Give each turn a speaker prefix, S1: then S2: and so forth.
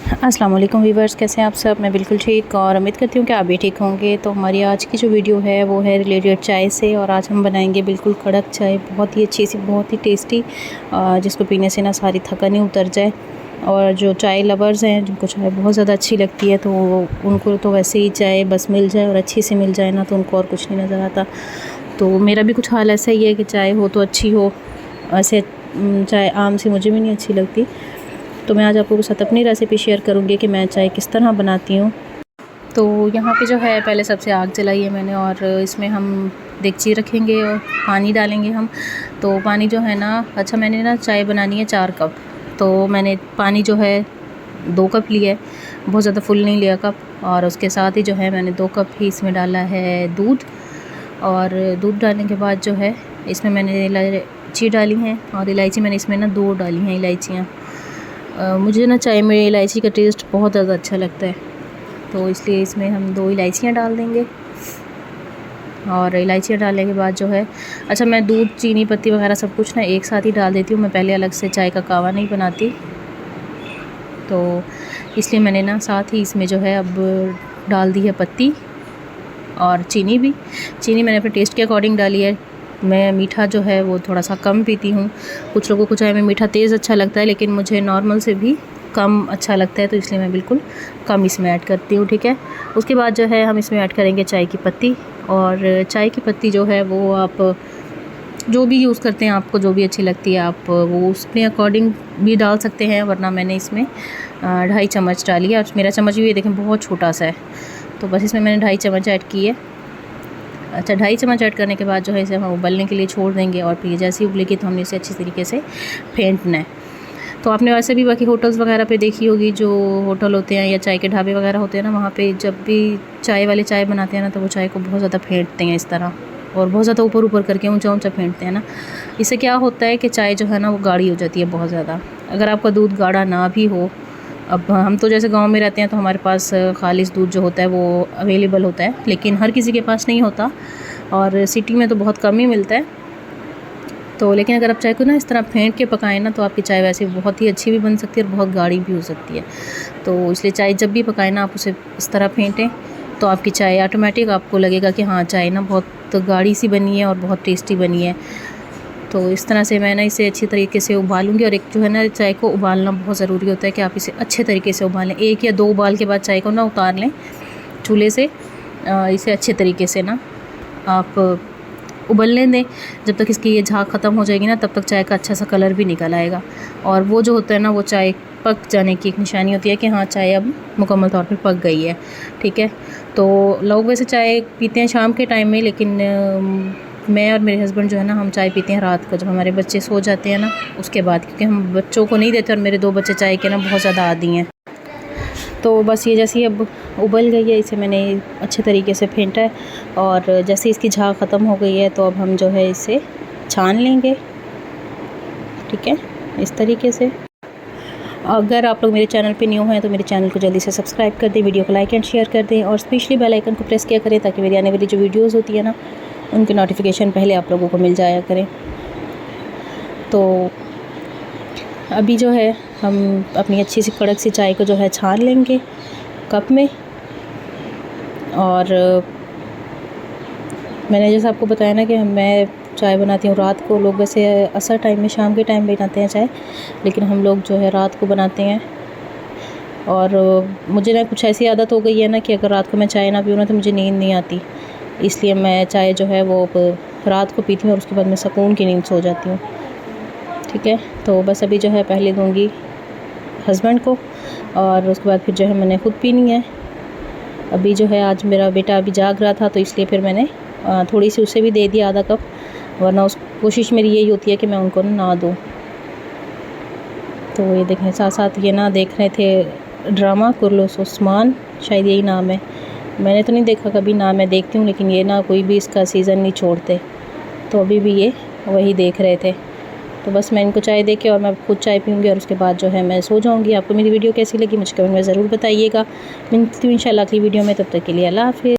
S1: अस्सलाम वालेकुम वीवर्स, कैसे हैं आप सब। मैं बिल्कुल ठीक और उम्मीद करती हूँ कि आप भी ठीक होंगे। तो हमारी आज की जो वीडियो है वो है रिलेटेड चाय से, और आज हम बनाएंगे बिल्कुल कड़क चाय, बहुत ही अच्छी सी, बहुत ही टेस्टी, जिसको पीने से ना सारी थकान ही उतर जाए। और जो चाय लवर्स हैं, जिनको चाय बहुत ज़्यादा अच्छी लगती है, तो उनको तो वैसे ही चाय बस मिल जाए और अच्छी सी मिल जाए ना, तो उनको और कुछ नहीं नज़र आता। तो मेरा भी कुछ हाल ऐसा ही है कि चाय हो तो अच्छी हो, ऐसे चाय आम से मुझे भी नहीं अच्छी लगती। तो मैं आज आपको साथ अपनी रेसिपी शेयर करूँगी कि मैं चाय किस तरह बनाती हूँ। तो यहाँ पे जो है पहले सबसे आग जलाई है मैंने, और इसमें हम देगची रखेंगे और पानी डालेंगे हम। तो पानी जो है ना, अच्छा मैंने ना चाय बनानी है 4 कप, तो मैंने पानी जो है 2 कप लिया है, बहुत ज़्यादा फुल नहीं लिया कप। और उसके साथ ही जो है मैंने 2 कप ही इसमें डाला है दूध। और दूध डालने के बाद जो है इसमें मैंने इलायची डाली हैं, और इलायची मैंने इसमें ना 2 डाली हैं इलायचियाँ। मुझे ना चाय में इलायची का टेस्ट बहुत ज़्यादा अच्छा लगता है, तो इसलिए इसमें हम 2 इलायचियाँ डाल देंगे। और इलायचियाँ डालने के बाद जो है, अच्छा मैं दूध, चीनी पत्ती वगैरह सब कुछ ना एक साथ ही डाल देती हूँ। मैं पहले अलग से चाय का कावा नहीं बनाती, तो इसलिए मैंने ना साथ ही इसमें जो है अब डाल दी है पत्ती और चीनी भी। चीनी मैंने अपने टेस्ट के अकॉर्डिंग डाली है। मैं मीठा जो है वो थोड़ा सा कम पीती हूँ। कुछ लोगों को चाय में मीठा तेज़ अच्छा लगता है, लेकिन मुझे नॉर्मल से भी कम अच्छा लगता है, तो इसलिए मैं बिल्कुल कम इसमें ऐड करती हूँ। ठीक है, उसके बाद जो है हम इसमें ऐड करेंगे चाय की पत्ती। और चाय की पत्ती जो है वो आप जो भी यूज़ करते हैं, आपको जो भी अच्छी लगती है आप वो उसके अकॉर्डिंग भी डाल सकते हैं, वरना मैंने इसमें 2.5 चम्मच डाली है। और मेरा चम्मच भी ये देखें बहुत छोटा सा है, तो बस इसमें मैंने 2.5 चम्मच ऐड की है। अच्छा, 2.5 चम्मच ऐड करने के बाद जो है इसे हम उबलने के लिए छोड़ देंगे, और फिर जैसे ही उबलेगी तो हमने इसे अच्छी तरीके से फेंटना है। तो आपने वैसे भी बाकी होटल्स वगैरह पे देखी होगी, जो होटल होते हैं या चाय के ढाबे वगैरह होते हैं ना, वहाँ पे जब भी चाय वाले चाय बनाते हैं ना, तो वो चाय को बहुत ज़्यादा फेंटते हैं इस तरह, और बहुत ज़्यादा ऊपर ऊपर करके ऊंचा ऊंचा फेंटते हैं ना। इससे क्या होता है कि चाय जो है ना वो गाढ़ी हो जाती है बहुत ज़्यादा। अगर आपका दूध गाढ़ा ना भी हो, अब हम तो जैसे गांव में रहते हैं तो हमारे पास खालिस दूध जो होता है वो अवेलेबल होता है, लेकिन हर किसी के पास नहीं होता, और सिटी में तो बहुत कम ही मिलता है। तो लेकिन अगर आप चाय को ना इस तरह फेंट के पकाएं ना, तो आपकी चाय वैसे बहुत ही अच्छी भी बन सकती है और बहुत गाढ़ी भी हो सकती है। तो इसलिए चाय जब भी पकाएं ना, आप उसे इस तरह फेंटें, तो आपकी चाय ऑटोमेटिक आपको लगेगा कि हाँ चाय ना बहुत गाढ़ी सी बनी है और बहुत टेस्टी बनी है। तो इस तरह से मैं ना इसे अच्छी तरीके से उबालूंगी। और एक जो है ना, चाय को उबालना बहुत ज़रूरी होता है कि आप इसे अच्छे तरीके से उबालें। 1 या 2 उबाल के बाद चाय को ना उतार लें चूल्हे से। इसे अच्छे तरीके से ना आप उबलने दें। जब तक इसकी ये झाग ख़त्म हो जाएगी ना, तब तक चाय का अच्छा सा कलर भी निकल आएगा। और वो जो होता है ना, वो चाय पक जाने की एक निशानी होती है कि हाँ चाय अब मुकम्मल तौर पे पक गई है। ठीक है, तो लोग वैसे चाय पीते हैं शाम के टाइम में, लेकिन मैं और मेरे हस्बैंड जो है ना, हम चाय पीते हैं रात को, जब हमारे बच्चे सो जाते हैं ना उसके बाद, क्योंकि हम बच्चों को नहीं देते, और मेरे 2 बच्चे चाय के ना बहुत ज़्यादा आदी हैं। तो बस ये जैसे ही अब उबल गई है, इसे मैंने अच्छे तरीके से फेंटा है, और जैसे इसकी झाग ख़त्म हो गई है, तो अब हम जो है इसे छान लेंगे। ठीक है, इस तरीके से। अगर आप लोग मेरे चैनल पे न्यू हैं तो मेरे चैनल को जल्दी से सब्सक्राइब कर दें, वीडियो को लाइक एंड शेयर कर दें, और स्पेशली बेल आइकन को प्रेस किया करें, ताकि मेरी आने वाली जो वीडियोज़ होती है ना, उनकी नोटिफिकेशन पहले आप लोगों को मिल जाया करें। तो अभी जो है हम अपनी अच्छी सी कड़क सी चाय को जो है छान लेंगे कप में। और मैंने जैसे आपको बताया ना कि मैं चाय बनाती हूँ रात को। लोग वैसे असर टाइम में, शाम के टाइम बनाते हैं चाय, लेकिन हम लोग जो है रात को बनाते हैं। और मुझे ना कुछ ऐसी आदत हो गई है ना कि अगर रात को मैं चाय ना पीऊँ ना, तो मुझे नींद नहीं आती। इसलिए मैं चाय जो है वो रात को पीती हूँ, और उसके बाद मैं सुकून की नींद सो जाती हूँ। ठीक है, तो बस अभी जो है पहले दूँगी हस्बैंड को, और उसके बाद फिर जो है मैंने ख़ुद पीनी है। अभी जो है आज मेरा बेटा अभी जाग रहा था, तो इसलिए फिर मैंने थोड़ी सी उसे भी दे दिया, आधा कप, वरना उस कोशिश मेरी यही होती है कि मैं उनको ना दूँ। तो ये देखें, साथ साथ ये ना देख रहे थे ड्रामा कुर्लुस उस्मान, शायद यही नाम है। मैंने तो नहीं देखा कभी, नाम मैं देखती हूँ, लेकिन ये ना कोई भी इसका सीज़न नहीं छोड़ते, तो अभी भी ये वही देख रहे थे। तो बस मैं इनको चाय दे के और मैं खुद चाय पीऊँगी, और उसके बाद जो है मैं सो जाऊँगी। आपको मेरी वीडियो कैसी लगी मुझे कमेंट में ज़रूर बताइएगा। मिलती हूँ इंशाल्लाह अगली वीडियो में, तब तक के लिए अल्लाह हाफ़िज़।